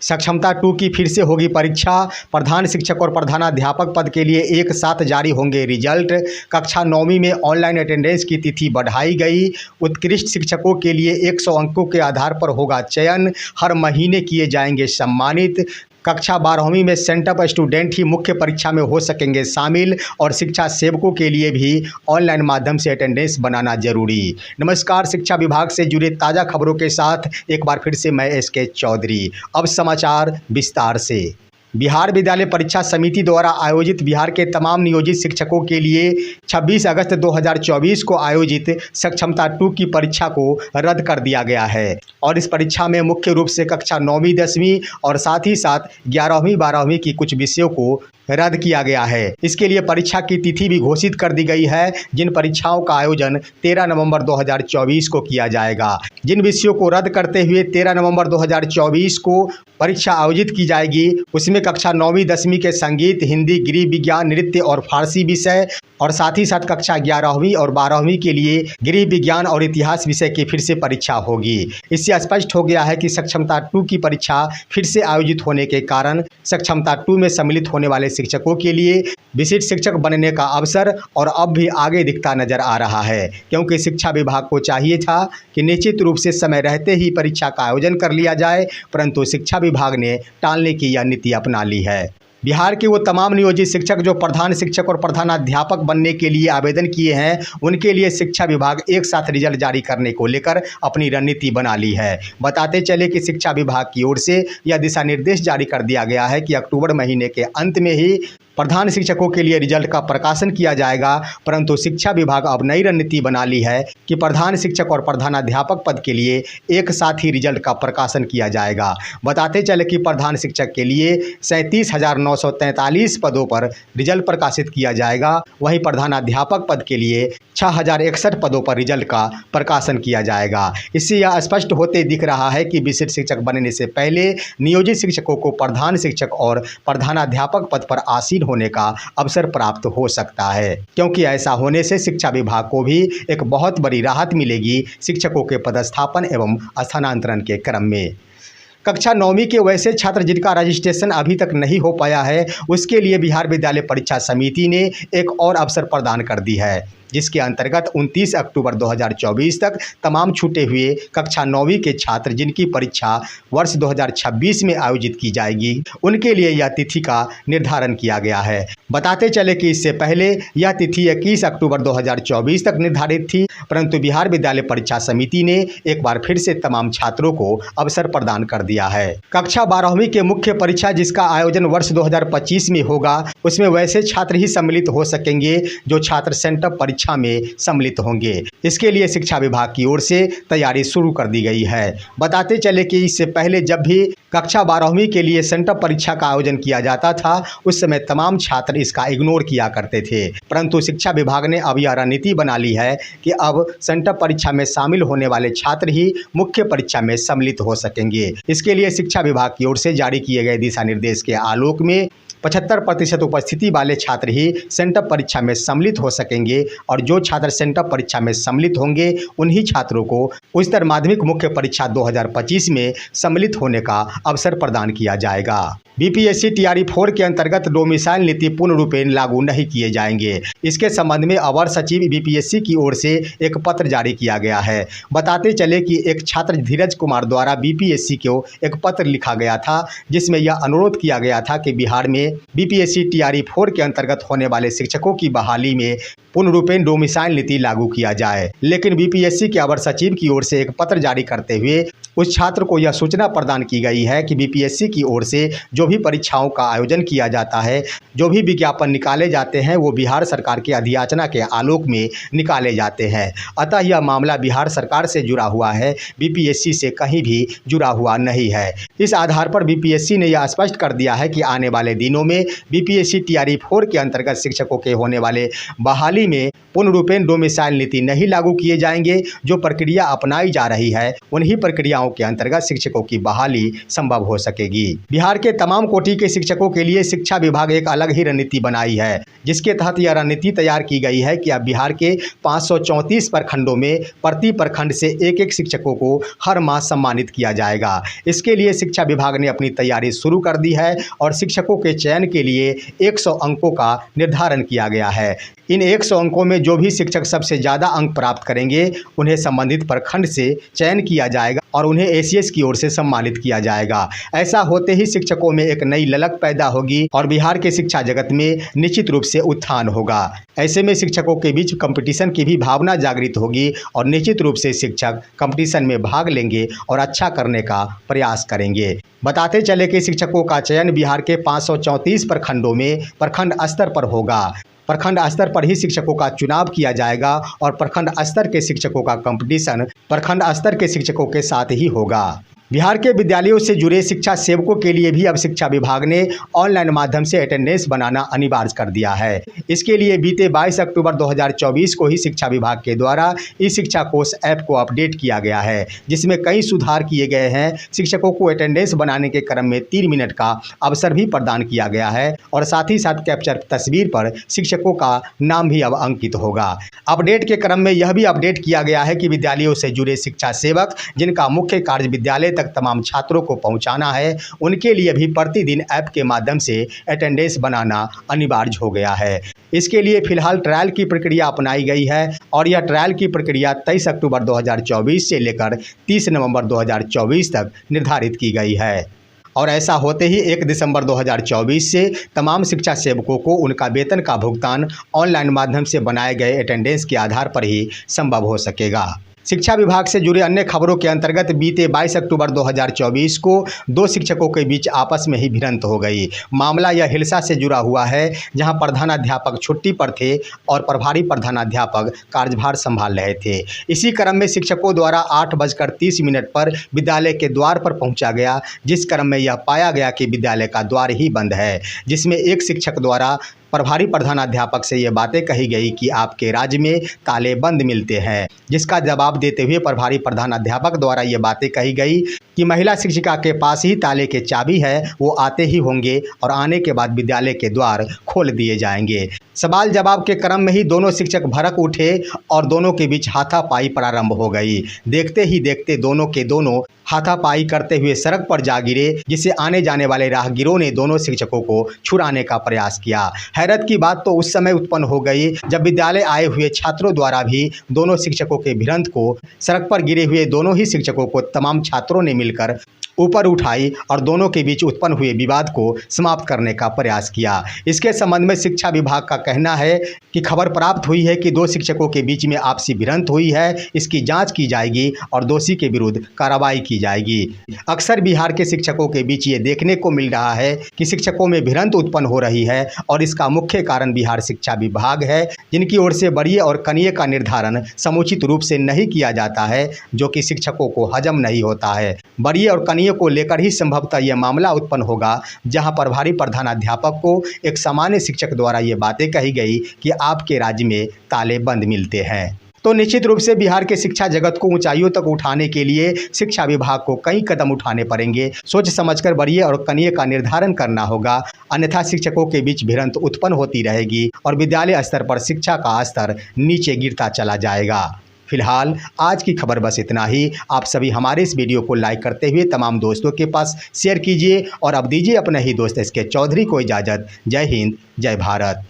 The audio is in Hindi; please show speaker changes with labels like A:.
A: सक्षमता 2 की फिर से होगी परीक्षा। प्रधान शिक्षक और प्रधानाध्यापक पद के लिए एक साथ जारी होंगे रिजल्ट। कक्षा 9वीं में ऑनलाइन अटेंडेंस की तिथि बढ़ाई गई। उत्कृष्ट शिक्षकों के लिए 100 अंकों के आधार पर होगा चयन। हर महीने किए जाएंगे सम्मानित। कक्षा 12वीं में सेंटअप स्टूडेंट ही मुख्य परीक्षा में हो सकेंगे शामिल और शिक्षा सेवकों के लिए भी ऑनलाइन माध्यम से अटेंडेंस बनाना जरूरी। नमस्कार, शिक्षा विभाग से जुड़े ताज़ा खबरों के साथ एक बार फिर से मैं एस के चौधरी। अब समाचार विस्तार से। बिहार विद्यालय परीक्षा समिति द्वारा आयोजित बिहार के तमाम नियोजित शिक्षकों के लिए 26 अगस्त 2024 को आयोजित सक्षमता 2 की परीक्षा को रद्द कर दिया गया है और इस परीक्षा में मुख्य रूप से कक्षा 9वीं 10वीं और साथ ही साथ 11वीं 12वीं की कुछ विषयों को रद्द किया गया है। इसके लिए परीक्षा की तिथि भी घोषित कर दी गई है, जिन परीक्षाओं का आयोजन 13 नवंबर 2024 को किया जाएगा। जिन विषयों को रद्द करते हुए 13 नवंबर 2024 को परीक्षा आयोजित की जाएगी, उसमें कक्षा 9वीं 10वीं के संगीत, हिंदी, गृह विज्ञान, नृत्य और फारसी विषय और साथ ही साथ कक्षा 11वीं और 12वीं के लिए गृह विज्ञान और इतिहास विषय की फिर से परीक्षा होगी। इससे स्पष्ट हो गया है कि सक्षमता 2 की परीक्षा फिर से आयोजित होने के कारण सक्षमता 2 में सम्मिलित होने वाले शिक्षकों के लिए विशिष्ट शिक्षक बनने का अवसर और अब भी आगे दिखता नजर आ रहा है, क्योंकि शिक्षा विभाग को चाहिए था कि निश्चित रूप से समय रहते ही परीक्षा का आयोजन कर लिया जाए, परंतु शिक्षा विभाग ने टालने की यह नीति अपना ली है। बिहार के वो तमाम नियोजित शिक्षक जो प्रधान शिक्षक और प्रधानाध्यापक बनने के लिए आवेदन किए हैं, उनके लिए शिक्षा विभाग एक साथ रिजल्ट जारी करने को लेकर अपनी रणनीति बना ली है। बताते चले कि शिक्षा विभाग की ओर से यह दिशा निर्देश जारी कर दिया गया है कि अक्टूबर महीने के अंत में ही प्रधान शिक्षकों के लिए रिजल्ट का प्रकाशन किया जाएगा, परंतु शिक्षा विभाग अब नई रणनीति बना ली है कि प्रधान शिक्षक और प्रधानाध्यापक पद के लिए एक साथ ही रिजल्ट का प्रकाशन किया जाएगा। बताते चले कि प्रधान शिक्षक के लिए 37,943 पदों पर रिजल्ट प्रकाशित किया जाएगा, वहीं प्रधानाध्यापक पद के लिए 6,061 पदों पर रिजल्ट का प्रकाशन किया जाएगा। इससे यह स्पष्ट होते दिख रहा है कि विशिष्ट शिक्षक बनने से पहले नियोजित शिक्षकों को प्रधान शिक्षक और प्रधानाध्यापक पद पर आसीन होने का अवसर प्राप्त हो सकता है, क्योंकि ऐसा होने से शिक्षा विभाग को भी एक बहुत बड़ी राहत मिलेगी शिक्षकों के पदस्थापन एवं स्थानांतरण के क्रम में। कक्षा 9वीं के वैसे छात्र जिनका रजिस्ट्रेशन अभी तक नहीं हो पाया है, उसके लिए बिहार विद्यालय परीक्षा समिति ने एक और अवसर प्रदान कर दी है, जिसके अंतर्गत 29 अक्टूबर 2024 तक तमाम छूटे हुए कक्षा 9वीं के छात्र जिनकी परीक्षा वर्ष 2026 में आयोजित की जाएगी, उनके लिए यह तिथि का निर्धारण किया गया है। बताते चले कि इससे पहले यह तिथि 21 अक्टूबर 2024 तक निर्धारित थी, परंतु बिहार विद्यालय परीक्षा समिति ने एक बार फिर से तमाम छात्रों को अवसर प्रदान कर दिया है। कक्षा 12वीं के मुख्य परीक्षा जिसका आयोजन वर्ष 2025 में होगा, उसमें वैसे छात्र ही सम्मिलित हो सकेंगे जो छात्र सेंटअप परीक्षा में सम्मिलित होंगे। इसके लिए शिक्षा विभाग की ओर से तैयारी शुरू कर दी गई है। बताते चले कि इससे पहले जब भी कक्षा 12वीं के लिए सेंटअप परीक्षा का आयोजन किया जाता था, उस समय तमाम छात्र इसका इग्नोर किया करते थे, परंतु शिक्षा विभाग ने अब यह रणनीति बना ली है कि अब सेंटअप परीक्षा में शामिल होने वाले छात्र ही मुख्य परीक्षा में सम्मिलित हो सकेंगे। इसके लिए शिक्षा विभाग की ओर से जारी किए गए दिशा निर्देश के आलोक में 75% उपस्थिति वाले छात्र ही सेंटअप परीक्षा में सम्मिलित हो सकेंगे और जो छात्र सेंटअप परीक्षा में सम्मिलित होंगे उन्हीं छात्रों को उच्चतर माध्यमिक मुख्य परीक्षा 2025 में सम्मिलित होने का अवसर प्रदान किया जाएगा। बीपीएससी टीआरई 4 के अंतर्गत डोमिसाइल नीति पूर्ण रूपेण लागू नहीं किए जाएंगे। इसके संबंध में अवर सचिव बीपीएससी की ओर से एक पत्र जारी किया गया है। बताते चले कि एक छात्र धीरज कुमार द्वारा बीपीएससी को एक पत्र लिखा गया था, जिसमें यह अनुरोध किया गया था कि बिहार में बीपीएससी टीआरई 4 के अंतर्गत होने वाले शिक्षकों की बहाली में पूर्ण रूपेण डोमिसाइल नीति लागू किया जाए। लेकिन बीपीएससी के अवर सचिव की ओर से एक पत्र जारी करते हुए उस छात्र को यह सूचना प्रदान की गई है कि बीपीएससी की ओर से जो भी परीक्षाओं का आयोजन किया जाता है, जो भी विज्ञापन निकाले जाते हैं, वो बिहार सरकार के अधियाचना के आलोक में निकाले जाते हैं। अतः यह मामला बिहार सरकार से जुड़ा हुआ है, बीपीएससी से कहीं भी जुड़ा हुआ नहीं है। इस आधार पर बीपीएससी ने यह स्पष्ट कर दिया है कि आने वाले दिनों में बीपीएससी टीआरई 4 के अंतर्गत शिक्षकों के होने वाले बहाली में पूर्ण रूपेण डोमिसाइल नीति नहीं लागू किए जाएंगे। जो प्रक्रिया अपनाई जा रही है, उन्हीं प्रक्रियाओं के अंतर्गत शिक्षकों की बहाली संभव हो सकेगी। बिहार के तमाम तमाम कोटि के शिक्षकों के लिए शिक्षा विभाग एक अलग ही रणनीति बनाई है, जिसके तहत यह रणनीति तैयार की गई है कि अब बिहार के 534 प्रखंडों में प्रति प्रखंड से एक एक शिक्षकों को हर माह सम्मानित किया जाएगा। इसके लिए शिक्षा विभाग ने अपनी तैयारी शुरू कर दी है और शिक्षकों के चयन के लिए 100 अंकों का निर्धारण किया गया है। इन 100 अंकों में जो भी शिक्षक सबसे ज़्यादा अंक प्राप्त करेंगे उन्हें संबंधित प्रखंड से चयन किया जाएगा और उन्हें एसीएस की ओर से सम्मानित किया जाएगा। ऐसा होते ही शिक्षकों में एक नई ललक पैदा होगी और बिहार के शिक्षा जगत में निश्चित रूप से उत्थान होगा। ऐसे में शिक्षकों के बीच कंपटीशन की भी भावना जागृत होगी और निश्चित रूप से शिक्षक कंपटीशन में भाग लेंगे और अच्छा करने का प्रयास करेंगे। बताते चले कि शिक्षकों का चयन बिहार के 534 प्रखंडों में प्रखंड स्तर पर होगा। प्रखंड स्तर पर ही शिक्षकों का चुनाव किया जाएगा और प्रखंड स्तर के शिक्षकों का कंपटीशन प्रखंड स्तर के शिक्षकों के साथ ही होगा। बिहार के विद्यालयों से जुड़े शिक्षा सेवकों के लिए भी अब शिक्षा विभाग ने ऑनलाइन माध्यम से अटेंडेंस बनाना अनिवार्य कर दिया है। इसके लिए बीते 22 अक्टूबर 2024 को ही शिक्षा विभाग के द्वारा ई शिक्षा कोष ऐप को अपडेट किया गया है, जिसमें कई सुधार किए गए हैं। शिक्षकों को अटेंडेंस बनाने के क्रम में 3 मिनट का अवसर भी प्रदान किया गया है और साथ ही साथ कैप्चर तस्वीर पर शिक्षकों का नाम भी अब अंकित होगा। अपडेट के क्रम में यह भी अपडेट किया गया है कि विद्यालयों से जुड़े शिक्षा सेवक जिनका मुख्य कार्य विद्यालय तक तमाम छात्रों को पहुंचाना है, उनके लिए भी प्रतिदिन ऐप के माध्यम से अटेंडेंस बनाना अनिवार्य हो गया है। इसके लिए फिलहाल ट्रायल की प्रक्रिया अपनाई गई है और यह ट्रायल की प्रक्रिया 23 अक्टूबर 2024 से लेकर 30 नवंबर 2024 तक निर्धारित की गई है और ऐसा होते ही 1 दिसंबर 2024 से तमाम शिक्षा सेवकों को उनका वेतन का भुगतान ऑनलाइन माध्यम से बनाए गए अटेंडेंस के आधार पर ही संभव हो सकेगा। शिक्षा विभाग से जुड़े अन्य खबरों के अंतर्गत बीते 22 अक्टूबर 2024 को 2 शिक्षकों के बीच आपस में ही भिड़ंत हो गई। मामला यह हिलसा से जुड़ा हुआ है, जहां प्रधानाध्यापक छुट्टी पर थे और प्रभारी प्रधानाध्यापक कार्यभार संभाल रहे थे। इसी क्रम में शिक्षकों द्वारा 8:30 पर विद्यालय के द्वार पर पहुंचा गया, जिस क्रम में यह पाया गया कि विद्यालय का द्वार ही बंद है, जिसमें एक शिक्षक द्वारा प्रभारी प्रधानाध्यापक से ये बातें कही गई कि आपके राज्य में ताले बंद मिलते हैं, जिसका जवाब देते हुए प्रभारी प्रधानाध्यापक द्वारा ये बातें कही गई कि महिला शिक्षिका के पास ही ताले के चाबी है, वो आते ही होंगे और आने के बाद विद्यालय के द्वार खोल दिए जाएंगे। सवाल जवाब के क्रम में ही दोनों शिक्षक भड़क उठे और दोनों के बीच हाथापाई प्रारंभ हो गई। देखते ही देखते दोनों के दोनों हाथापाई करते हुए सड़क पर जा गिरे, जिससे आने जाने वाले राहगीरों ने दोनों शिक्षकों को छुड़ाने का प्रयास किया। हैरत की बात तो उस समय उत्पन्न हो गई जब विद्यालय आए हुए छात्रों द्वारा भी दोनों शिक्षकों के भिड़ंत को, सड़क पर गिरे हुए दोनों ही शिक्षकों को तमाम छात्रों ने मिलकर ऊपर उठाई और दोनों के बीच उत्पन्न हुए विवाद को समाप्त करने का प्रयास किया। इसके संबंध में शिक्षा विभाग का कहना है कि खबर प्राप्त हुई है कि 2 शिक्षकों के बीच में आपसी भिड़ंत हुई है। इसकी जांच की जाएगी और दोषी के विरुद्ध कार्रवाई की जाएगी। अक्सर बिहार के शिक्षकों के बीच ये देखने को मिल रहा है कि शिक्षकों में भिड़ंत उत्पन्न हो रही है और इसका मुख्य कारण बिहार शिक्षा विभाग है, जिनकी ओर से वरीय और कनीय का निर्धारण समुचित रूप से नहीं किया जाता है, जो कि शिक्षकों को हजम नहीं होता है। वरीय और कनीय को लेकर ही संभवतः यह मामला उत्पन्न होगा, जहां प्रभारी प्रधानाध्यापक को एक सामान्य शिक्षक द्वारा ये बातें कही गई कि आपके राज्य में ताले बंद मिलते हैं। तो निश्चित रूप से बिहार के शिक्षा जगत को ऊंचाइयों तक उठाने के लिए शिक्षा विभाग को कई कदम उठाने पड़ेंगे। सोच समझकर वरीय और कनीय का निर्धारण करना होगा, अन्यथा शिक्षकों के बीच भिड़ंत उत्पन्न होती रहेगी और विद्यालय स्तर पर शिक्षा का स्तर नीचे गिरता चला जाएगा। फिलहाल आज की खबर बस इतना ही। आप सभी हमारे इस वीडियो को लाइक करते हुए तमाम दोस्तों के पास शेयर कीजिए और अब दीजिए अपने ही दोस्त SK चौधरी को इजाज़त। जय हिंद, जय भारत।